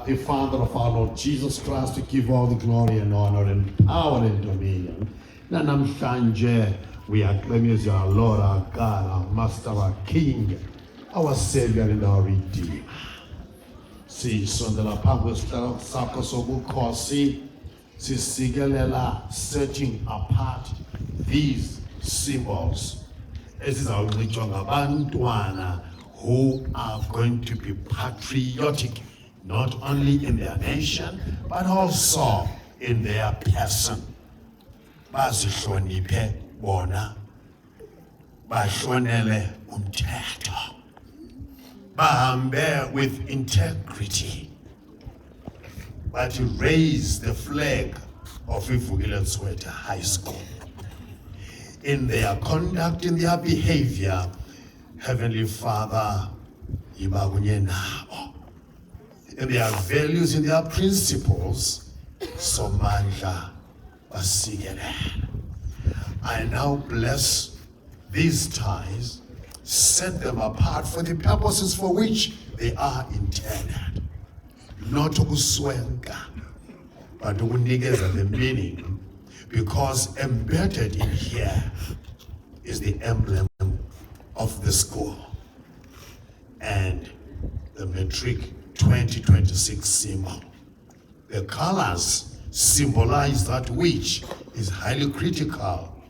the Father of our Lord Jesus Christ, to give all the glory and honor and power and dominion. Namhlanje we acclaim as our Lord, our God, our Master, our King, our Savior and our Redeemer. Sisondela phambi kwesihlalo sakho sobukhosi, sisikelela setting apart these symbols ezizawunxitywa ngabantwana who are going to be patriotic, not only in their nation, but also in their person. Bazihloniphe bona, bahlonele umthetho, bahambe with integrity, but raise the flag of Ivukile Mswete High School. In their conduct, in their behavior, Heavenly Father, yiba kunye nabo. In their values, in their principles, somandla basikelele. I now bless these ties, set them apart for the purposes for which they are intended. Not ukuswenka, but ukunikeza the meaning, because embedded in here is the emblem of the school and the Matric 2026 symbol. The colors symbolize that which is highly critical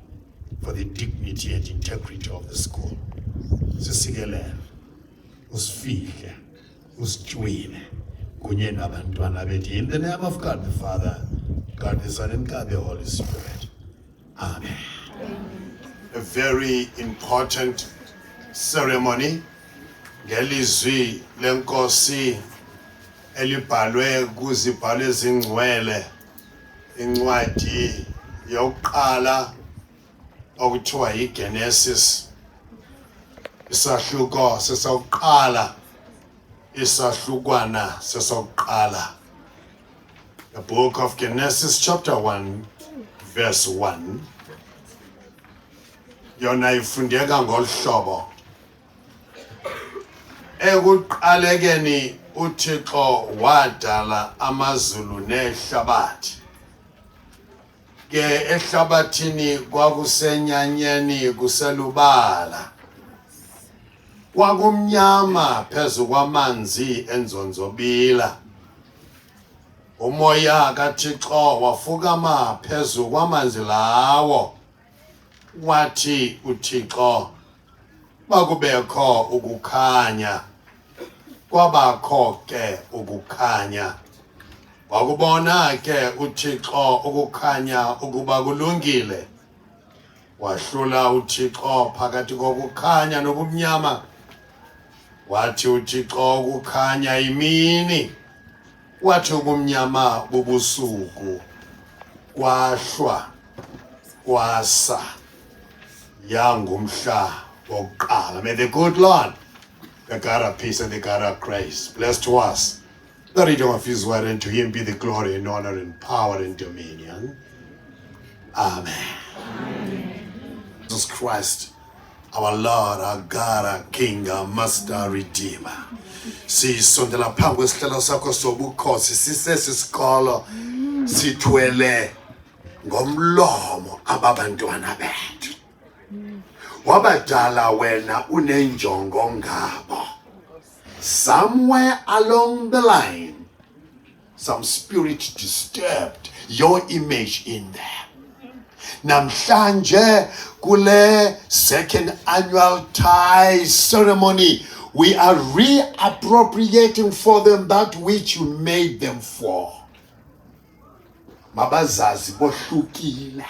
for the dignity and integrity of the school. Sisikelele, usifihle, usijwile, kunye nabantwana bethu. In the name of God the Father, God the Son, and God the Holy Spirit. Amen. A very important ceremony. Ngelizwi lenkosi elibhalwe kuzibhalo ezingcwele, incwadi yokuqala okuthiwa yiGenesis, isahluko sesokuqala, isahlukwana sesokuqala. The book of Genesis chapter 1 verse 1. Yona ifundeka ngolhlobo. Ekuqalekeni uThixo wadala amazulu nehlabathi. Ke ehlabathini kwakusenyanyeni kuselubala. Kwakumnyama phezu kwamanzi enzonzobila. Umoya kaThixo wafukama phezu kwamanzi lawo. Wathi uThixo, makubekho ukukhanya. Kwabakho ke ukukhanya. Wakubona ke uThixo ukukhanya ukuba kulungile. Wahlula uThixo phakathi kokukhanya nobumnyama. Wathi uThixo ukukhanya imini, wathi ubumnyama bubusuku. Kwahlwa, kwasa, yangumhla wokuqala. May the good Lord, the God of peace and the God of grace, bless to us the reading of his word, and to him be the glory and honor and power and dominion. Amen. Amen. Jesus Christ, our Lord, our God, our King, our Master, Redeemer. Sisondela phambi kwesihlalo sakho sobukhosi, sisesisikolo sithwele ngomlomo ababantwana bethu. Wabadala wena unenjongo ngabo. Somewhere along the line, some spirit disturbed your image in them. Namhlanje kule second annual tie ceremony, we are reappropriating for them that which you made them for. Mabazazi bohlukile.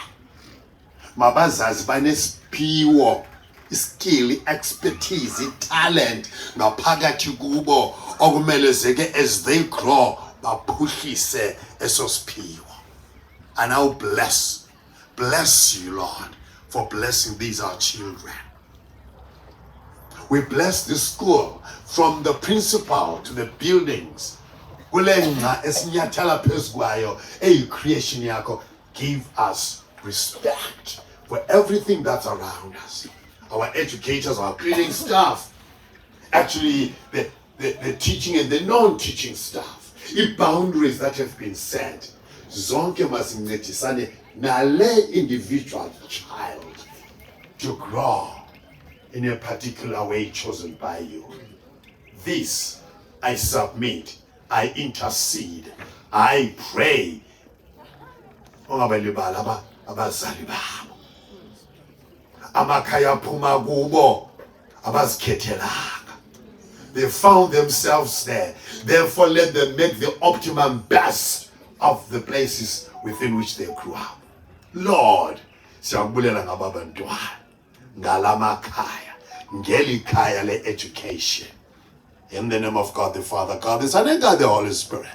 Mabazazi banesiphiwo, skill, expertise, talent, ngaphakathi kubo okumele zeke as they grow baphuhlise eso siphiwo. And I'll bless you, Lord, for blessing these our children. We bless this school from the principal to the buildings. Kulenga esinyathela phezu kwayo creation yakho. Give us respect for everything that's around us. Our educators, our cleaning staff, actually the teaching and the non-teaching staff, boundaries that have been set. Zonke masincedisane nale individual child to grow in a particular way chosen by you. This I submit, I intercede, I pray. Ungabalibala abazali babo. Amakhaya phuma kubo abazikhethelanga. They found themselves there. Therefore, let them make the optimum best of the places within which they grew up. Lord, siyakubulela ngababantwana, ngalamakhaya, ngelikhaya le-education. In the name of God the Father, God the Son, and God the Holy Spirit.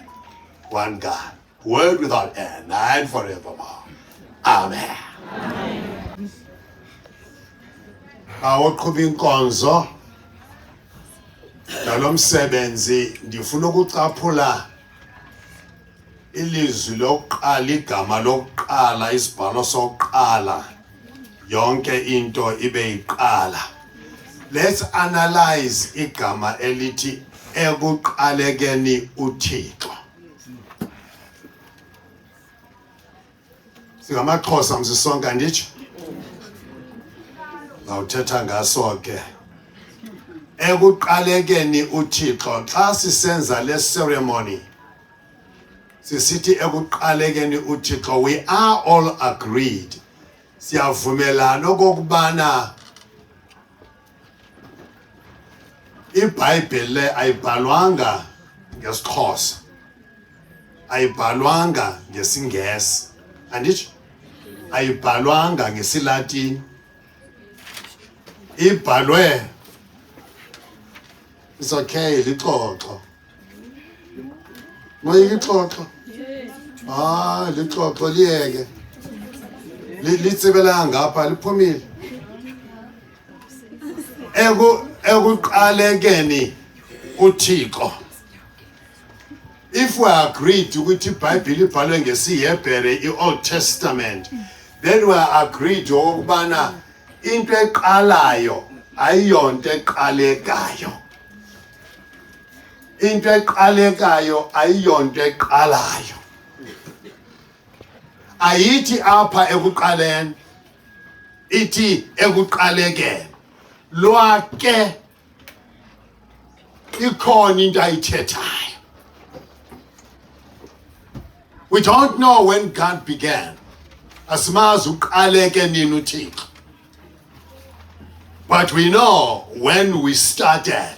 One God, word without end, and forevermore. Amen. Amen. Awuqhuba inkonzo nalomsebenzi ndifuna ukucaphula ilizwi lokuqala, igama lokuqala, isibhalo sokuqala, yonke into ibe iqala. Let's analyze igama elithi ekuqalekeni uThixo. SingamaXhosa msisonke anditsho. Ngawuthetha ngaso ke. Ekuqalekeni uThixo, xa sisenza le ceremony sisithi ekuqalekeni uThixo, we are all agreed, siyavumelana okokubana iBhayibhile ayibhalwanga ngesiXhosa, ayibhalwanga ngesingesi, anditsho, ayibhalwanga ngesiLatini, ibhalwe. It's okay, lixoxo. Moyixoxo. Lixoxo liyeke. Litsibela ngapha liphumile. Ekuqalekeni uThixo. If we agreed ukuthi iBhayibhile ibhalwe ngesiHebhere, iOld Testament, then we agreed ukubana into eqalayo ayiyonto eqalekayo. Into eqalekayo ayiyonto eqalayo. Ayithi apha ekuqaleni, ithi ekuqalekeni. Lwake ikhona into ayithethayo. We don't know when God began. Asimazi uqaleke nini uThixo. But we know when we started.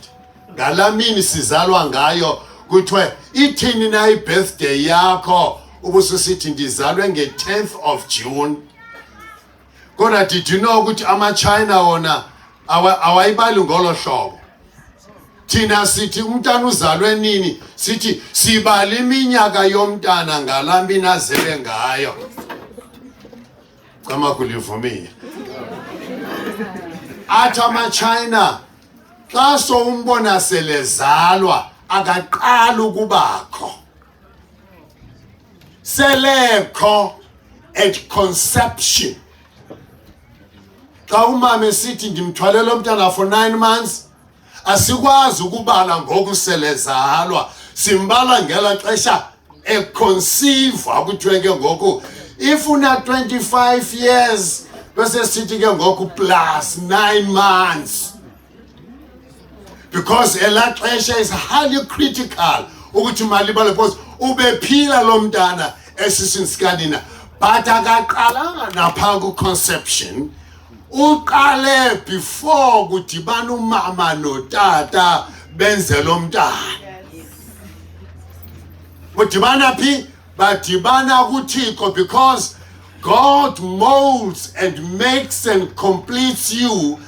Ngalamini sizalwa ngayo kuthiwe ithini na ibirthday yakho ubususithi ndizalwe nge-10th of June. Kodwa did you know ukuthi ama-China wona awayibali ngolo hlobo? Thina sithi umntana uzalwe nini, sithi sibala iminyaka yomntana ngalamini azelwe ngayo. Kama kulivumile. Athi ama-China xa sombona selezalwa akaqala ukubakho. Selekho at conception. Xa umama esithi ndimthwalela umntana for 9 months, asikwazi ukubala ngoku selezalwa, simbala ngela xesha econceive akuthiwe ke ngoku if una 25 years bese sithi ke ngoku plus 9 months. Because elaa xesha is highly critical ukuthi malibale because ubephila lo mntana esiswini sikanina, but akaqalanga napha ku-conception. Uqale before kudibana umama notata benze lo mntana. Kudibana phi? Badibana kuThixo, because God molds and makes and completes you.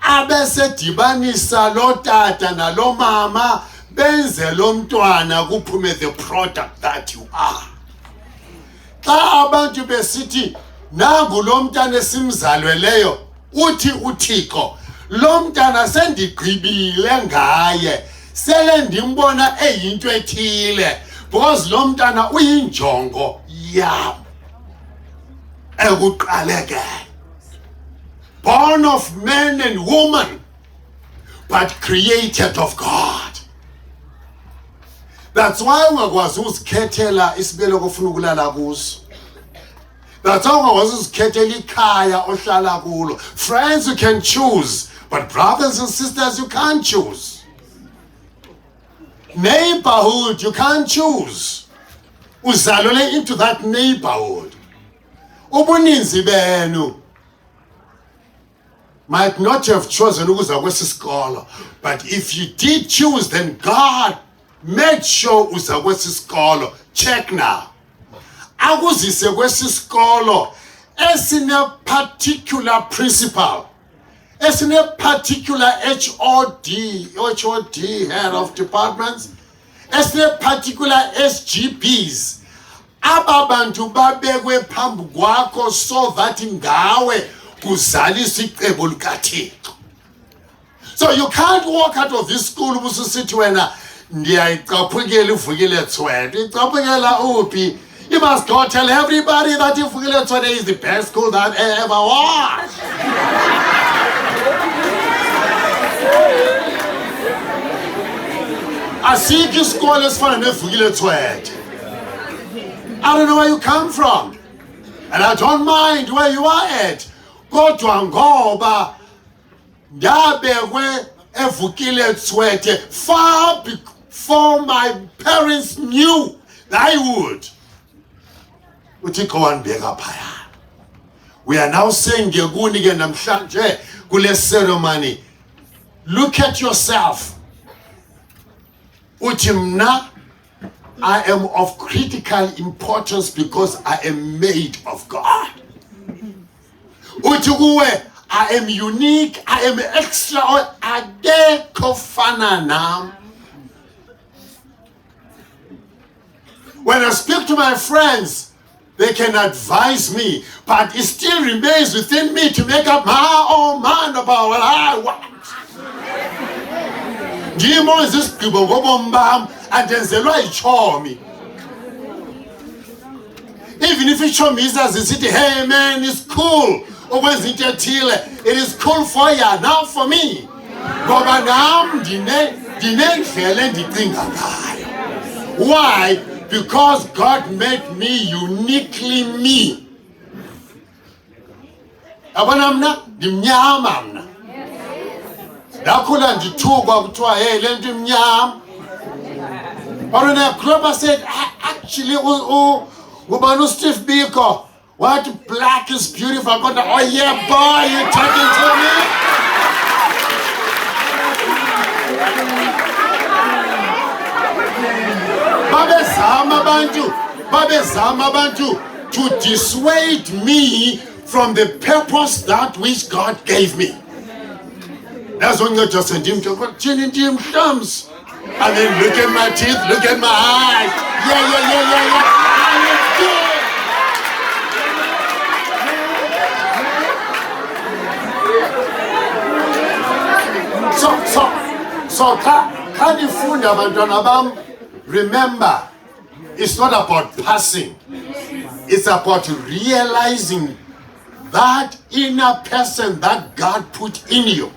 Abese dibanisa lo tata na lo mama benze lo mntwana kuphume the product that you are. Xa abantu besithi nangu lo mntana esimzalweleyo, uthi uThixo lo mntana sendigqibile ngaye, sele ndimbona eyinto ethile, because lo mntana uyinjongo yam ekuqalekeni. Born of man and woman, but created of God. That's why ungakwazi uzikhethela isibeleko ofuna ukulala kuso. That's why ungakwazi uzikhethela ikhaya ohlala kulo. Friends you can choose, but brothers and sisters you can't choose. Neighborhood you can't choose. Uzalole into that neighborhood. Ubuninzi benu might not have chosen ukuza kwesi sikolo, but if you did choose, then God made sure uza kwesi sikolo. Check now. Akuzise kwesi sikolo esine particular principal, esine particular HOD, head of departments, esine particular SGPs. Ababantu babekwe phambi kwakho so that ngawe kuzalisa icebo likaThixo. So you can't walk out of this school ubusithi wena ndiyayicaphukela ivukile Tshwete. Icaphukela uphi? You must go tell everybody that ivukile Tshwete is the best school that ever was. Asikho isikole esifana nevukile Tshwete. I don't know where you come from, and I don't mind where you are at. Kodwa ngoba ndabekwe evukile Tshwete far before my parents knew that I would. Uthixo wanibeka phaya. We are now saying ngekunike namhlanje kule ceremony, look at yourself. Uthi mna I am of critical importance because I am made of God. Uthi kuwe, I am unique, I am extra, akekho fana nam. When I speak to my friends, they can advise me, but it still remains within me to make up my own mind about what I want. Ndimo isigqibo ngobomi bam andenzelwa ichomi. Even if ichomi isazisithi, hey man, it's cool, it is cool for you, not for me. Ngoba nam ndinendlela endicinga ngayo. Why? Because God made me uniquely me. Abona mna ndimnyama mna. Ndakhula ndithukwa kuthiwa hey le nto imnyama. But when I grew up, I said, actually, Steve Biko, what black is beautiful. I got, oh yeah, boy, you're talking to me? Babezama bantu, to dissuade me from the purpose that which God gave me. That's when you just send him to go, him thumbs. And then look at my teeth, look at my eyes. Yeah. So kanifunda bantwana bam, remember, it's not about passing. It's about realizing that inner person that God put in you.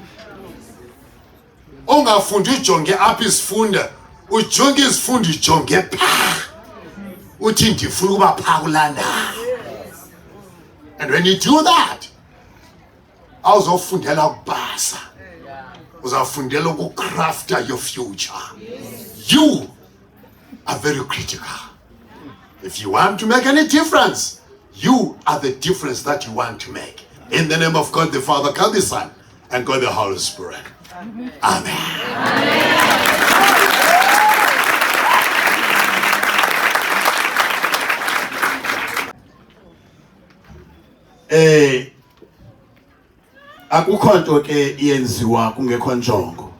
Ungafundi ujonge apha isifunda, ujonge isifundo ujonge pha. Uthi ndifuna ukuba pha kulanda. And when you do that, awuzofundela ukubasa. Uzafundela ukucrafta your future. You are very critical. If you want to make any difference, you are the difference that you want to make. In the name of God the Father, God the Son, and God the Holy Spirit. Amen. Akukho nto ke iyenziwa kungekho njongo.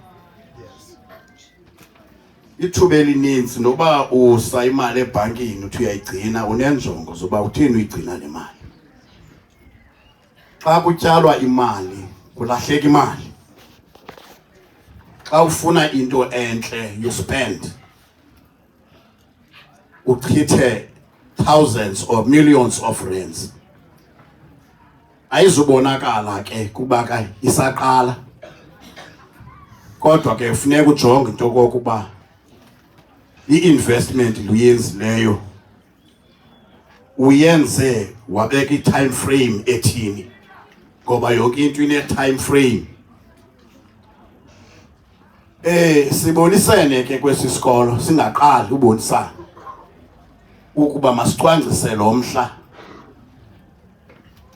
Ithuba elininzi noba usa imali ebhankini uthi uyayigcina unenjongo zoba uthini uyigcina le mali. Xa kutyalwa imali kulahleka imali. Xa ufuna into entle you spend. Uchithe thousands or millions of rands. Ayizubonakala ke kuba ka isaqala. Kodwa ke ufuneka ujonge into kokuba i-investment luyenzileyo uyenze wabeka i-time frame ethini, ngoba yonke into ine-time frame. Sibonisene ke kwesi sikolo, singaqali ubonisana ukuba masicwangcise lo mhla.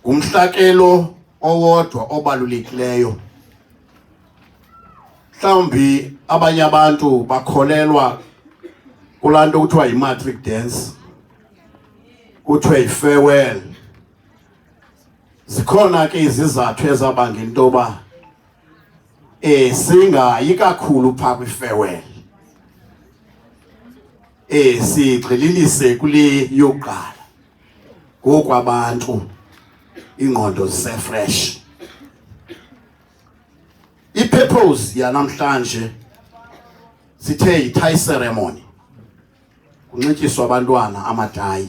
Ngumhlakelo owodwa obalulekileyo. Mhlawumbi abanye abantu bakholelwa kulaa nto kuthiwa yi-matric dance, kuthiwa yi-farewell. Zikhona ke izizathu ezabangela into yoba singayi kakhulu phaa kwi-farewell, sigxililise kule yokuqala ngoku abantu ingqondo zise-fresh. I-purpose yanamhlanje sithe yi-tie ceremony, kunxityiswa abantwana amadayi.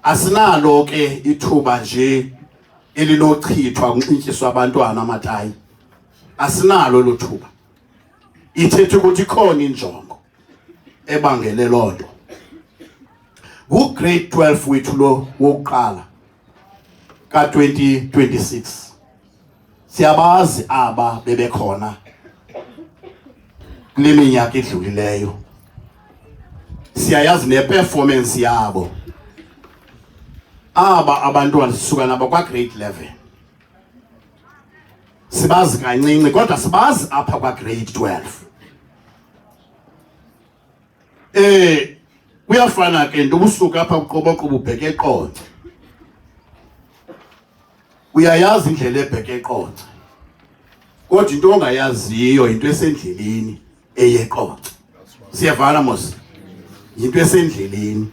Asinalo ke ithuba nje elinochithwa kunxityiswa abantwana amadayi, asinalo lo thuba. Ithethe ukuthi ikhona injongo ebangele loo nto. Grade 12 wethu lo wokuqala ka-2026, siyabazi aba bebekhona kule minyaka edlulileyo, siyayazi ne-performance yabo. Aba abantwana sisuka nabo kwa-grade 11, sibazi kancinci kodwa sibazi apha kwa-grade 12. Kuyafana ke nto usuka apha kuqoboqobo ubheke eQonce, uyayazi indlela ebheke eQonce, kodwa into ongayaziyo into esendleleni eyeQonce. Siyavana mos, yinto esendleleni.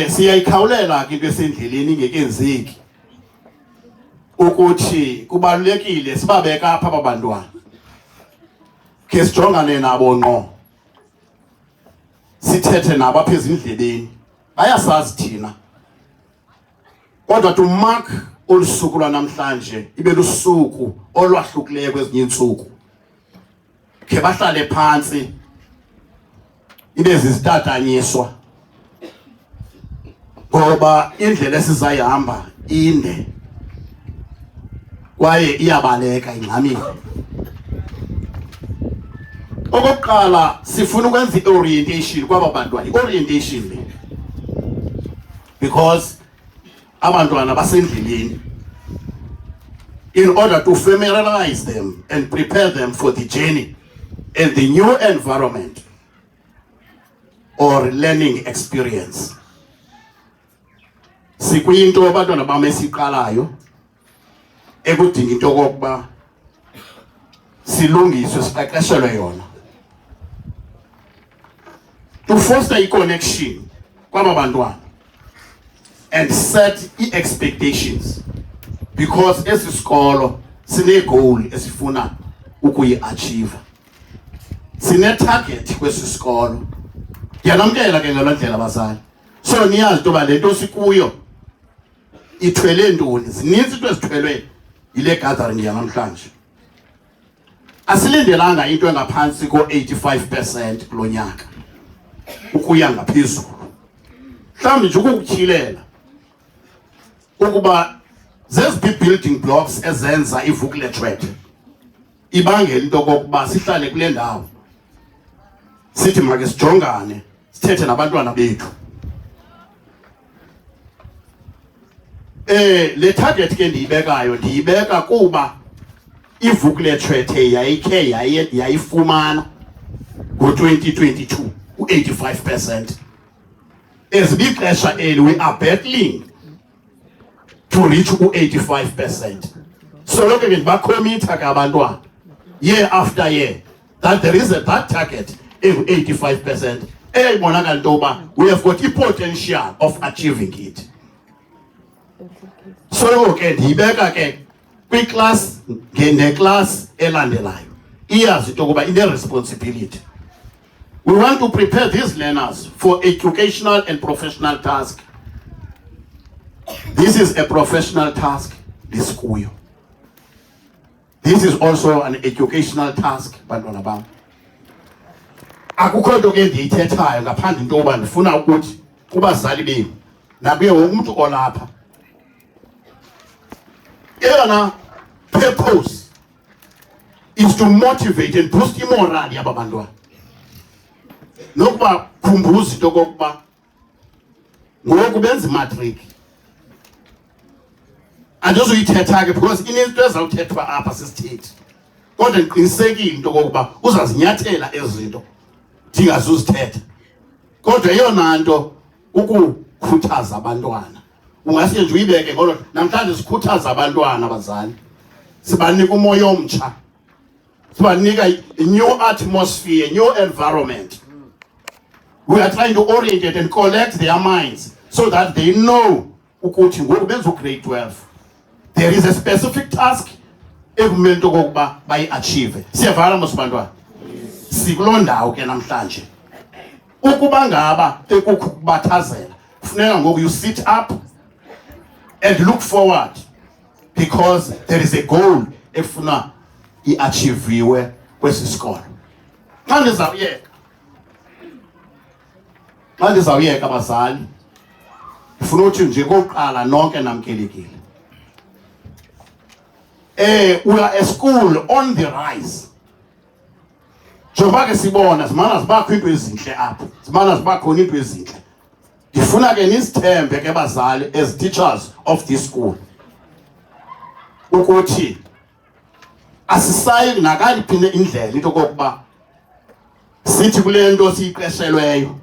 Siyayikhawulela ke into esendleleni ingekenzeki, ukuthi kubalulekile sibabeka apha abantwana, ke sijongane nabo ngqo, sithethe nabo apha ezindlebeni. Bayasazi thina, kodwa to mark olusuku lwanamhlanje ibe lusuku olwahlukileyo kwezinye iintsuku, ke bahlale phantsi ibe zizitatanyiswa, ngoba indlela esizayihamba inde kwaye iyabaleka ingxamile. Okokuqala sifuna ukwenza i-orientation kwaba bantwana, i-orientation le, because abantwana basendleleni, in order to familiarize them and prepare them for the journey and the new environment or learning experience. Sikuyinto abantwana bam esiqalayo ekudinga into okokuba silungiswe, siqeqeshelwe yona, to foster i-connection kwaba bantwana and set i-expectations, because esi sikolo sine-goal esifuna ukuyi-achieve, sine-target kwesi sikolo. Ndiyanamkela ke ngaloo ndlela abazali, so niyazi into yoba le nto sikuyo ithwele ntoni. Zininzi into ezithwelwe yile gathering yanamhlanje. Asilindelanga into engaphantsi ko-85% kulo nyaka ukuya ngaphezulu. Mhlawumbi nje ukukutyhilela ukuba zeziphi building blocks ezenza iVukletred ibangela into okokuba sihlale kule ndawo sithi make sijongane sithethe nabantwana bethu. Le target ke ndiyibeka kuba iVukletred yayikhe yayifumana ngo-2022 u-85%. Ezibixesha eli we are battling to reach u-85%. So ke ndibakhomitha ke abantwana year after year that there is that target engu-85%, eyayibonakala into yoba we have got i-potential of achieving it. So ke ndiyibeka ke kwiclass neclass elandelayo iyazi into yokuba ine-responsibility. We want to prepare these learners for educational and professional task. This is a professional task, this school. This is also an educational task, bantwana bam. akukho nto ke ndiyithethayo ngaphandle into yoba ndifuna ukuthi kubazali benu nakuye wonke umuntu olapha, eyona purpose is to motivate and boost imorali yaba bantwana, nokuba khumbuza into kokuba ngoku benza imatriki. Andizuyithetha ke because ininto ezawuthethwa apha sisithethi, kodwa ndiqinisekile into kokuba uzazinyathela ezinto ndingazuzithetha. Kodwa eyona nto ukukhuthaza abantwana, ungasuke nje uyibeke ngolo namhlanje sikhuthaza abantwana abazali, sibanika umoya omtsha, sibanika a new atmosphere, new environment. We are trying to orientate and collect their minds so that they know ukuthi ngoku benza grade 12 there is a specific task ekumele okokuba bayi-achieve. Siyavana mosibantwana? Sikuloo ndawo ke namhlanje. Ukuba ngaba ekukho ukubathazela, kufuneka ngoku you sit up and look forward, because there is a goal efuna i-achieviwe kwesi sikolo. Xa ndizawuyeka abazali, ndifuna uthi nje kokuqala nonke namkelekile. We are a school on the rise. Njengoba ke sibona zimana zibakho into ezintle apha, zimana zibakhona into ezintle. Ndifuna ke nisithembe ke bazali as teachers of this school ukuthi asisayi nakaliphi indlela into kokuba sithi kule nto siyiqeshelweyo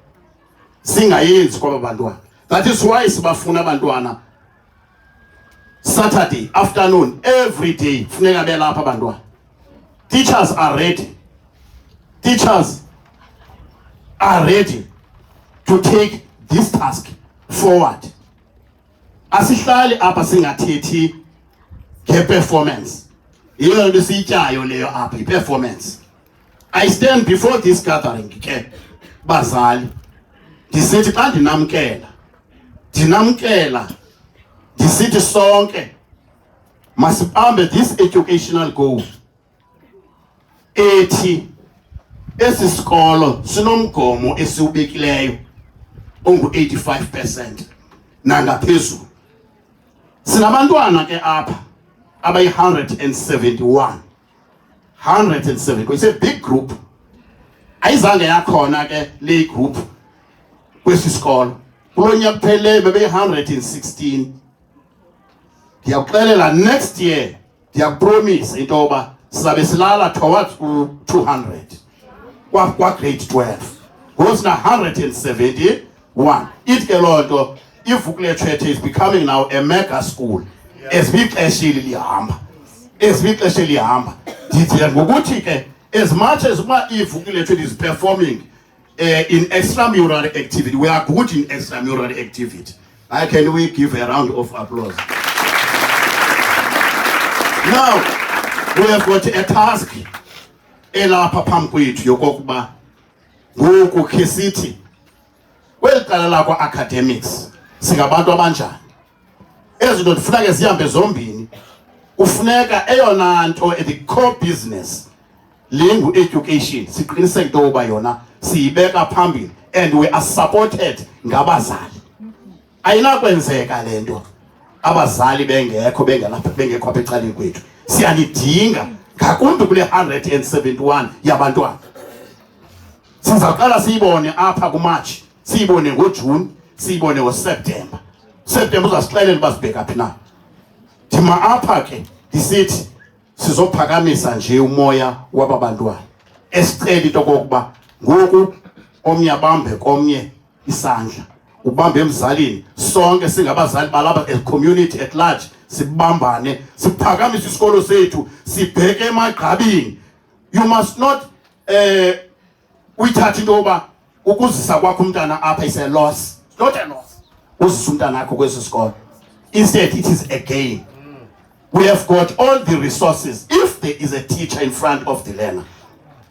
singayenzi kwaba bantwana. That is why sibafuna abantwana Saturday afternoon every day funeka belapha abantwana. Teachers are ready. Teachers are ready to take this task forward. Asihlali apha singathethi nge-performance. Yiyo nto siyityayo leyo apha, i-performance. I stand before this gathering ke bazali ndisithi xa ndinamkela ndisithi sonke masibambe this educational goal ethi esi sikolo sinomgomo esiwubekileyo ongu-85% nangaphezulu. Sinabantwana ke apha abayi-171. It's a big group. Ayizange yakhona ke le group kwesi sikolo. Kulo nyaka kupheleyo bebe-116. Ndiyakuxelela next year ndiyakupromise into yoba sizabe silala towards u-200 kwa-grade 12. Ngoku sina-171. Ithi ke loo nto iVukletshwethe is becoming now a mega school. Ixesha lihamba. Ndithi ngokuthi ke as much as uba iVukletshwethe is performing in extramural activity, we are good in extramural activity. Can we give a round of applause? Now, we have got a task elapha phambi kwethu yokokuba ngoku khe sithi kweli cala lakwa academics singabantu abanjani. Ezinto ndifuneka zihambe zombini. Kufuneka eyona nto at the core business lengu-education siqiniseke into yoba yona siyibeka phambili and we are supported ngabazali. Ayinakwenzeka le nto abazali bengekho apha ecaleni kwethu. Siyanidinga ngakumbi kule 171 yabantwana. Sizaqala siyibone apha kuMarch, siyibone ngoJune, siyibone ngoSeptember. September uzasixelela uba sibheka phi na. Thima apha ke ndisithi sizophakamisa nje umoya waba bantwana. Esicela into kokuba ngoku omnye abambe komnye isandla, ubambe emzalini, sonke singabazali balapha as community at large sibambane, siphakamise isikolo sethu, sibheke emagqabini. You must not uyithatha into yoba ukuzisa kwakho umntana apha is a loss. It's not a loss. Uzisa umntana akho kwesi sikolo. Instead it is a gain. We have got all the resources. If there is a teacher in front of the learner,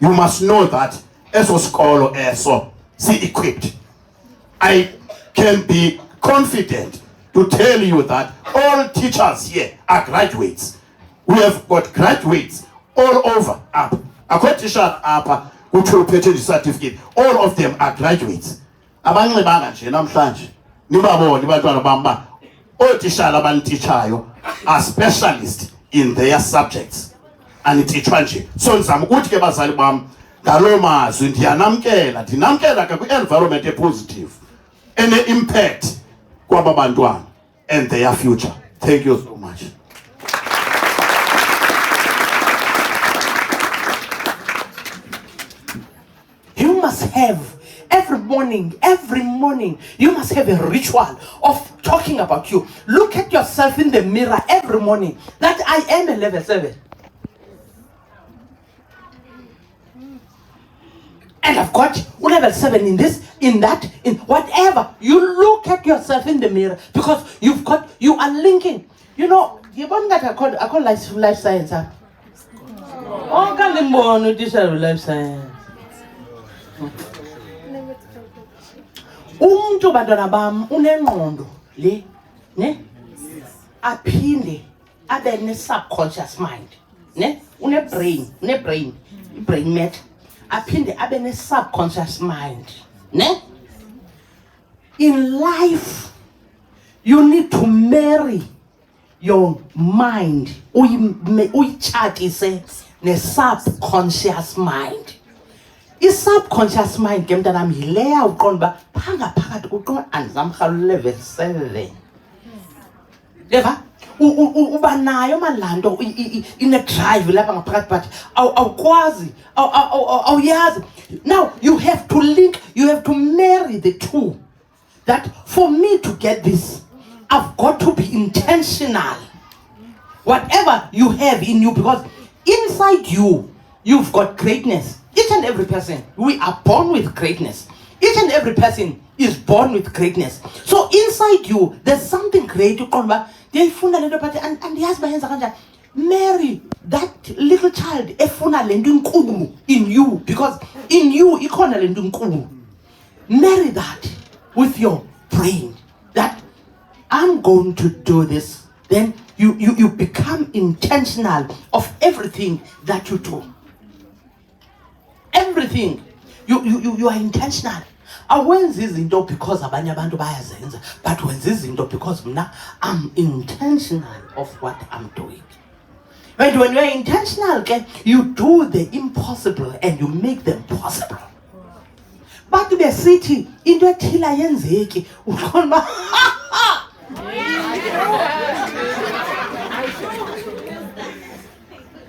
you must know that eso sikolo eso si-equipped. I can be confident to tell you that all teachers here are graduates. We have got graduates all over up. Akho teacher apha kuthiwa uphethe i-certificate. All of them are graduates. Abanxibanga nje namhlanje nibabone abantwana bam ba ootishala abanititshayo are specialists in their subjects anititshwa nje. So ndizama ukuthi ke bazali bam ngaloo mazwi ndinamkela ke kwi-environment epositive ene-impact kwaba bantwana and their future. Thank you so much. You must have every morning, you must have a ritual of talking about you. Look at yourself in the mirror every morning that I am a level 7. And I've got level 7 in this, in that, in whatever. You look at yourself in the mirror because you are linking. You know, you want that I call life science. Huh? Oh, can't you life science? Umuntu bantwana bam unengqondo le ne aphinde abe ne subconscious mind ne brain matter aphinde abe ne subconscious mind ne. In life you need to marry your mind uyichatise ne subconscious mind. I-subconscious mind ke mntanam yileya uqonda uba phakathi kuqonda andizamrhalu level 7. Eva uba nayo malanto ine-drive lapha ngaphakathi but awukwazi awuyazi. Now you have to link, you have to marry the two. That for me to get this, I've got to be intentional. Whatever you have in you, because inside you, you've got greatness. Each and every person, we are born with greatness. Each and every person is born with greatness. So inside you, there's something great. And marry that little child in you, because in you, marry that with your brain. That I'm going to do this. Then you become intentional of everything that you do. Everything you are intentional. Awenzi izinto because abanye abantu bayazenza, but wenza izinto because mna I'm intentional of what I'm doing. But when you are intentional, okay, you do the impossible and you make them possible. But the city into ethile ayenzeki ukhona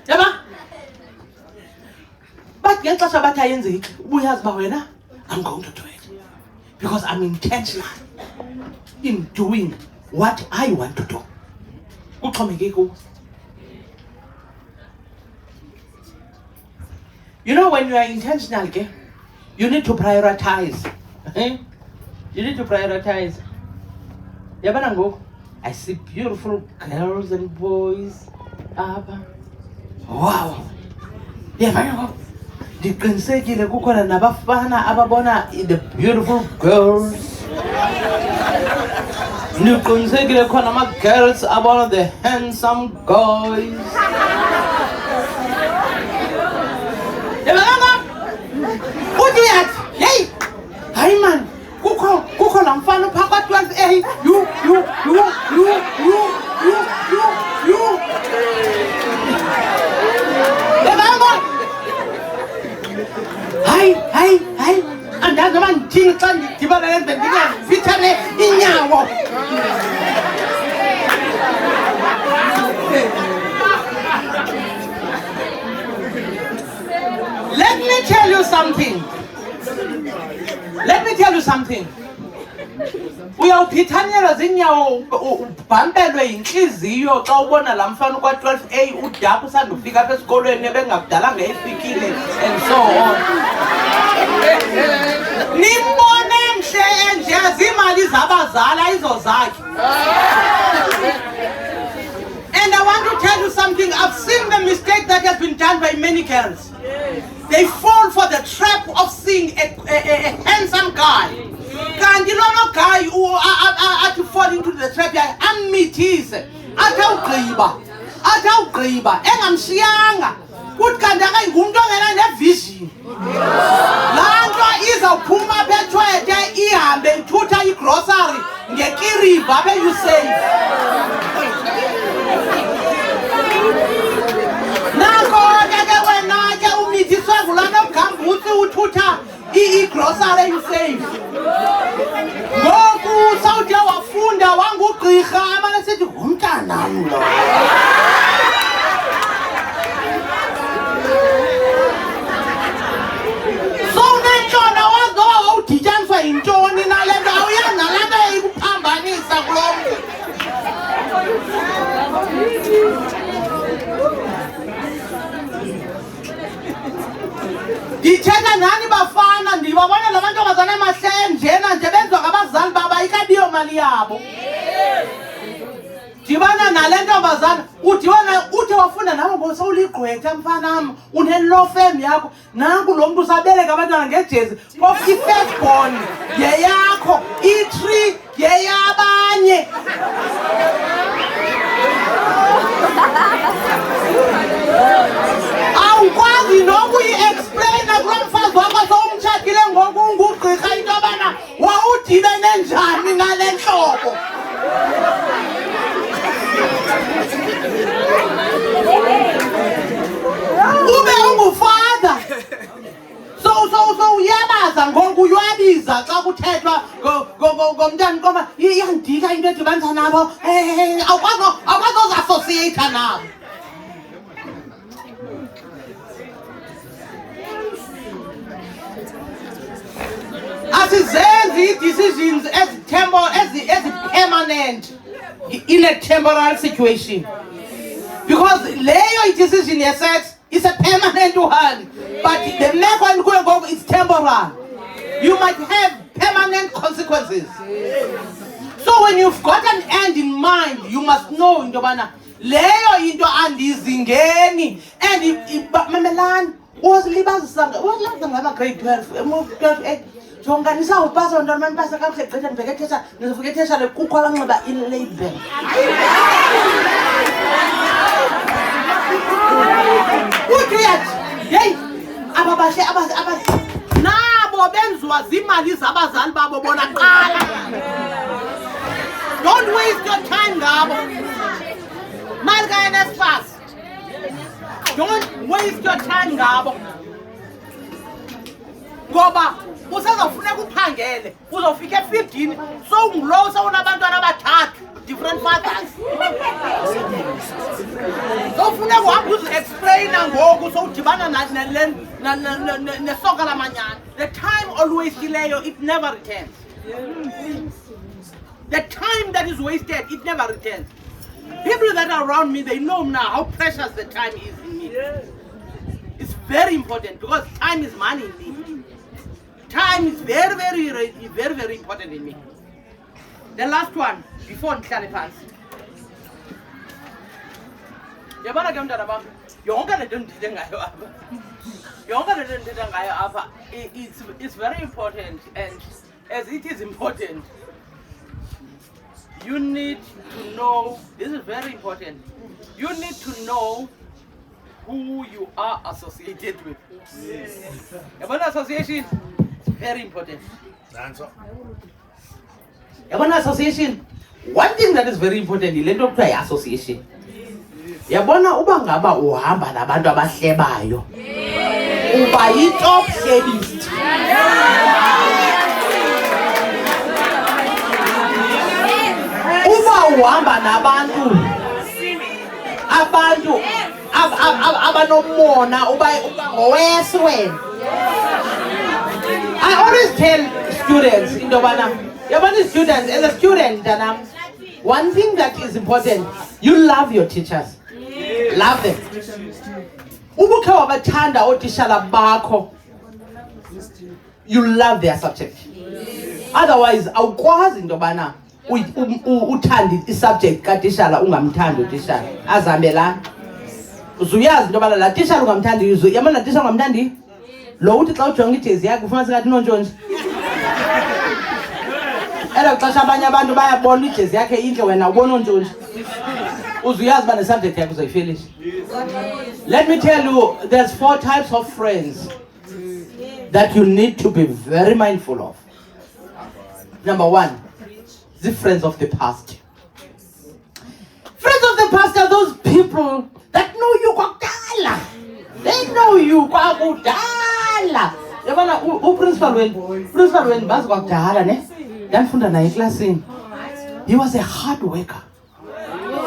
yaba. But ngexesha bathi ayenzeki ubuyazi ba wena I'm going to do it because I'm intentional in doing what I want to do. Uxhomeke kuwe. You know, when you are intentional, okay, you need to prioritize. You need to prioritize. Yabana ngoku, I see beautiful girls and boys. Wow. Yabana ngoku. Ndiqinisekile kukhona nabafana ababona the beautiful girls. Ndiqinisekile khona ama girls abona the handsome guys. Yabana uthi yathi hey hayi man kukho namfana phakathi 12A you Hi, andazi noma ngithini xa ngidibana lenze ndingazithane inyawo. Let me tell you something. Uyawuphithanyelwa zinyawo ubhampelwe yinhliziyo xa ubona la mfana kwa-12A udapha usandufika apha esikolweni ebengakudalanga efikile and so on. Nimbone mhle enje zimali zabazala izo zakhe. And I want to tell you something. I've seen the mistake that has been done by many girls. They fall for the trap of seeing a handsome guy. Kanti lo guy to fall into the trap amithise athi awugqiba engamshiyanga kuthi kanti akayingumuntu ongena nevision. Laa nto izawuphuma apha eTshwete ihambe ithutha igrocery ngekiriva apha eUsave. Nako ke wena ke umithiswe ngulaa nto mgambutsi uthutha igrocery eUsave. Ngoku sawude wafunda wangugqirha amane sithi ngumntanam lo. Udityaniswa yintoni nale nto awuyazi nalaa nto ikuphambanisa kulo mntu. Ndithetha nani bafana ndibabona la mantombazana amahle njena nje benziwa ngabazali babo ayikabiyo mali yabo. Dibana nale ntombazana uthi wafunda nawe ngoku sowuligqwetha mfanam une-law firm yakho nanku lo mntu usabeleka abantwana ngejezi phofu i-firstborn yeyakho i-3 yeyabanye. Awukwazi nokuyi-explaina kulo mfazi wakho sowumtshatile ngoku ungugqirha into yobana wawudibene njani ngale ntlobo. Ube ungufada. So uyabaza ngoku uyabiza xa kuthethwa ngomntana koma iyandika into edibanisa nabo. Awukwazi ozassociata nabo. Asizenzi ii-decisions ezi-permanent in a temporal situation. Because leyo decision yesex is a permanent one, but the next one going go is temporal. You might have permanent consequences. So when you've got an end in mind, you must know into bana leyo into andizingeni and mamelani uzilibazisa ngama grade 12 jonganisa upasa ntwana manipasa kakuhle gqitha ndibheke thetha ndizofika ethesha lekukho abanxiba i-label. Uthi hey aba bahle nabo benziwa ziimali zabazali babo bona qala. Don't waste your time ngabo. Mali kaNSFAS. Don't waste your time ngabo. Ngoba usazofuna ukuphangele uzofika e15 so ungulowo sewunabantwana abathathu different fathers. Sowufuna kuhamba uzi-explaina ngoku sowudibana nesoka lamanyana. The time always leyo, it never returns. The time that is wasted, it never returns. People that are around me, they know now how precious the time is in me. It's very important because time is money in me. Time is very, very important in me. The last one, before ndihlale phansi. Yabona ke mntana bam, yonke le nto ndithethe ngayo apha. Yonke le nto ndithethe ngayo apha, it's very important, and as it is important, you need to know, this is very important, you need to know who you are associated with. Yabona association, it's very important. Yabona association, one thing that is very important is lento kuthiwa yi-association. Yabona uba ngaba uhamba nabantu abahlebayo, uba yi-top hlebist. Uba uhamba nabantu abanomona uba ngoweswena. I always tell students into yobana, yabona students, as a student, one thing that is important, you love your teachers. Love them. Ubukhe wabathanda otishala bakho, you love their subject. Otherwise, awukwazi into yobana uthande isubject katishala ungamthandi utishala. Azihambelana. Uzuyazi into yobana la tishala ungamthandi, yabona la tishala ungamthandi, lo uthi xa ujonga ijezi yakhe ufuna sikathi nontshontshe. Elo xesha abanye abantu bayabona ijezi yakhe intle wena ubona ontshontshe. Uzuyazi bane subject yakho uzoyifinish. Let me tell you, there's 4 types of friends that you need to be very mindful of. Number 1, the friends of the past. Friends of the past are those people that know you kwakudala. They know you kwakudala. Yabona uprincipal wenu bazi kwakudala ne? Ndanifunda naye eklasini. He was a hard worker.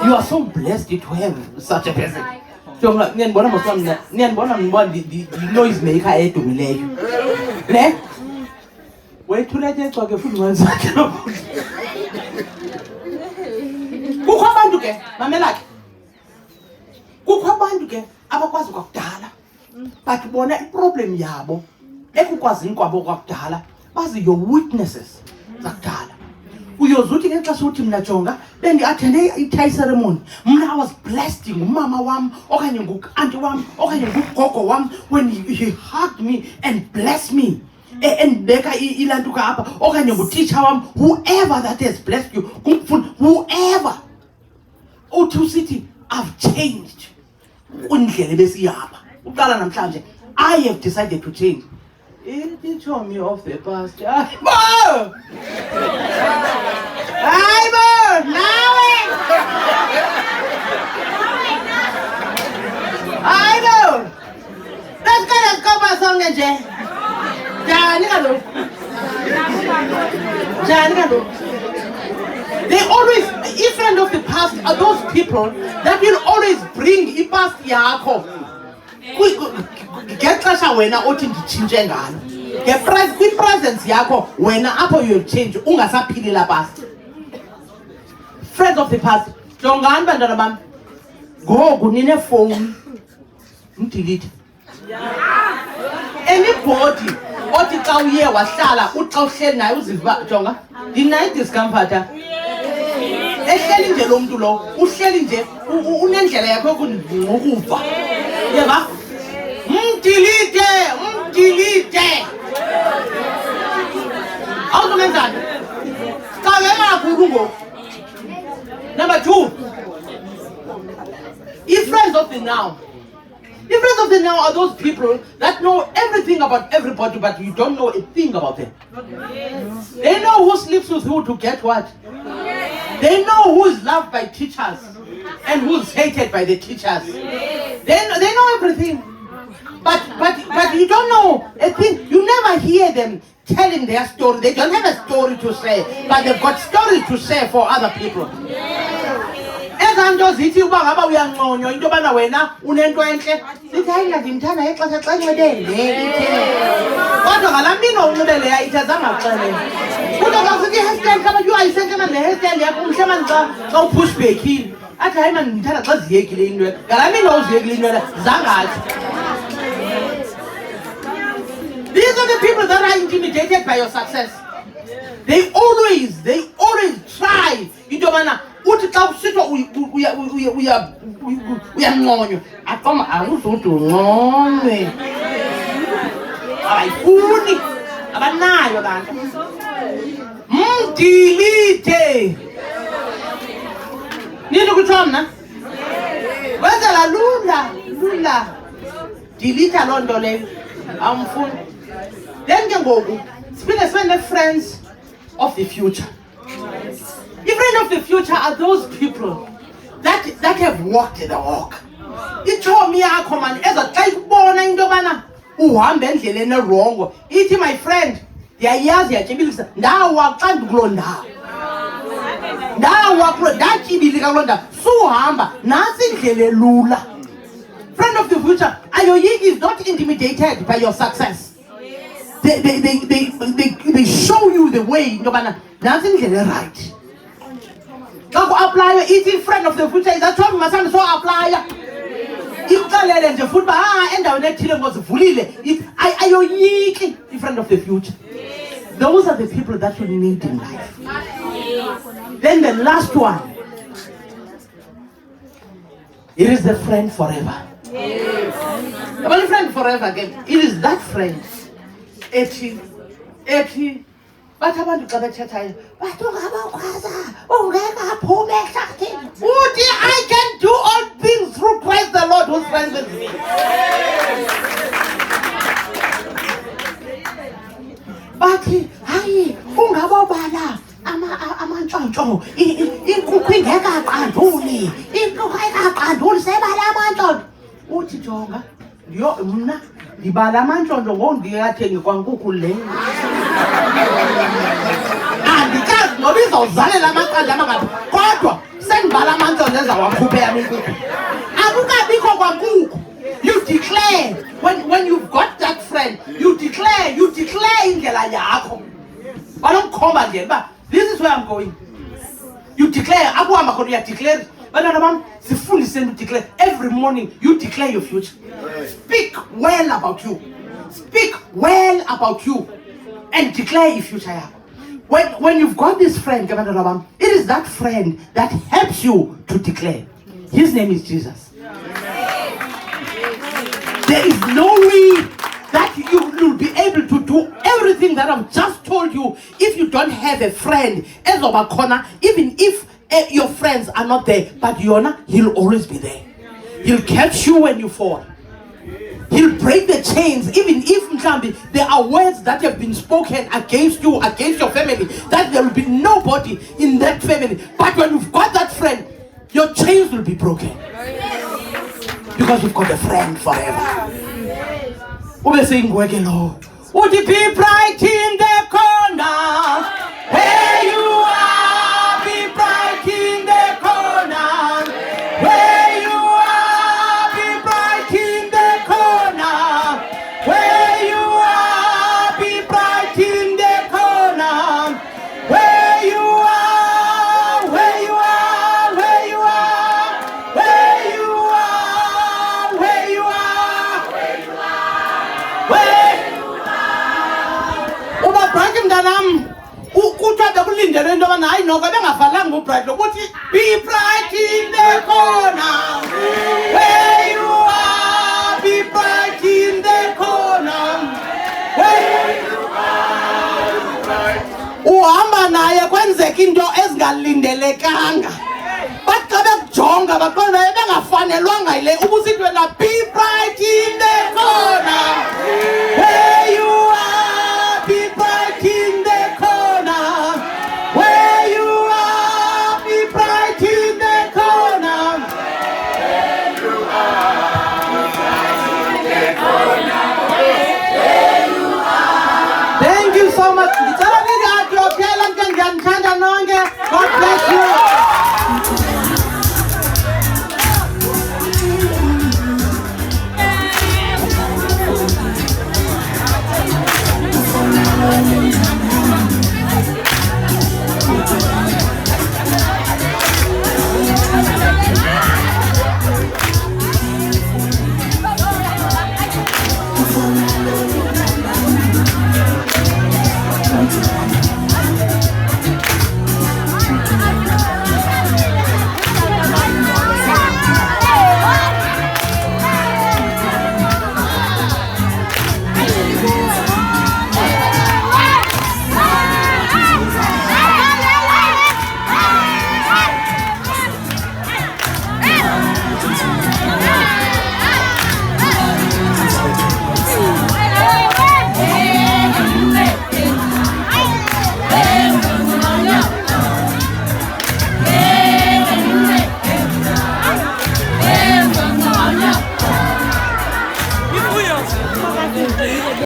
You are so blessed to have such a person. Jonga niyabona moswami niyabona the noise maker edumileyo. Ne? Wethula nje xake futhi ngazakhe. Kukho abantu ke mamela ke. Kukho abantu ke abakwazi kwakudala. But bona iproblem yabo ekukwazini kwabo kwakudala bazi your weaknesses zakudala. Uyozuthi ngexesha uthi mina Jonga bendiattende i-tie ceremony. Mina I was blessed ngumama wami okanye nguauntie wami okanye ngugogo wami when he hugged me and blessed me. And beka ilantuka apha okanye ngutitsha wami, whoever that has blessed you, whoever uthi usithi I've changed kwindlela ebesiyapha uqala namhlanje I have decided to change. It show me off the past. Hayibo nawe hayibo lesikale sikoba sonke nje. They always, a friend of the past are those people that will always bring the past yakho. Ngexesha wena othi nditshintshe ngalo. Kwi-presence yakho wena apho you change ungasaphili la past. Friends of the past, jongani bantwana bam. Ngoku nine phone mdelete. Anybody othi xa uye wahlala uxa uhleli naye uziva Jonga dinayi discomfort ehleli nje lo muntu lo uhleli nje unendlela yakho yokuva yeba mdelete awuzongenzani xa kakhulu ngoku. Number 2, friends of the now. The friends of the now are those people that know everything about everybody, but you don't know a thing about them. They know who sleeps with who to get what. They know who is loved by teachers and who is hated by the teachers. They know everything. But you don't know a thing. You never hear them telling their story. They don't have a story to say, but they've got stories to say for other people. Ezanto zithi uba ngaba uyanqonywa into bana wena unento enhle sithi hayi ngimthanda ngexesha xa nxebe le kodwa ngalamino unxibele ayithazanga xele kodwa xa sithi hairstyle kama you ayisente manje hairstyle yakho umhle manje xa upush backile athi hayi manje ngimthanda xa ziyekile into ngalamino uziyekile into zangathi. These are the people that are intimidated by your success. They always try into bana uthi xa usitwa uyanqonywa aqoma awuzuthi unqonywe ayifuni abanayo lanto mdelete nini kuthiwa mna wenzela lula delete loo nto leyo awumfuni. Then ke ngoku siphinde ne-friends of the future. The friends of the future are those people that have walked the walk. Itshomi yakho man eza xa ikubona into yobana uhamba endleleni erongo ithi my friend ndiyayazi yatyibilisa ndawa xa ndikuloo ndawo ndatyibilika kuloo ndawo suhamba nantsi indlela elula. Friend of the future ayoyiki is not intimidated by your success. They show you the way into yobana nantsi indlela right. Xa ku-aplaya ithi friend of the future izathomi masandi so aplaya ikuxelele nje futhi uba endaweni ethile ngozivulile ayoyiki i-friend of the future. Those are the people that you need in life. Then the last one, it is the friend forever. The friend forever again, it is that friend ethi bathi abantu xa bethethayo bathi ungabakwaza ungekaphume Uthi, I can do all things through Christ the Lord who strengthens me. Bathi, hayi, ungabobala amantshontsho, inkukhu ingekaqanduli, inkukhu ayikaqanduli, sebala amantshontsho. Uthi jonga, mna ndibala amantshontsho ngondiyathengi kwankukhu le. Andikazi noba izawuzalela amaqanda amangaphi, kodwa sendibala amantshontsho ezawakhuphe yam inkukhu. Akukabikho kwankukhu. You declare, when you've got that friend, you declare indlela yakho. Balomkhomba nje ba, this is where I'm going. You declare, akuhamba khona uyadeclare. Bantwana bam, sifundiseni to declare. Every morning you declare your future. Speak well about you. Speak well about you and declare your future yakho. When you've got this friend, bantwana bam, it is that friend that helps you to declare. His name is Jesus. There is no way that you'll be able to do everything that I've just told you if you don't have a friend. Even if your friends are not there, but he'll always be there. He'll catch you when you fall. He'll break the chains, even if there are words that have been spoken against you, against your family, that there will be nobody in that family. But when you've got that friend, your chains will be broken. Because you've got a friend forever. Ube saying, would you be bright in the corner? Where you are, be bright in the corner. Where you are, be bright in the corner. Where you are, be bright in the corner. Where you are, where you are, where you are, where you are, where you are, where you are. Uba bright mntanam, ukuthiwa bekulindele into yobana hayi noko bengavalanga ubright lokuthi be bright in the corner. Where you are, be bright in the corner. Where you are, uhamba naye kwenzeka into ezingalindelekanga. Bathi xa bekujonga baqonda bengafanelwanga yile ubusitwe na be bright in the corner. Where you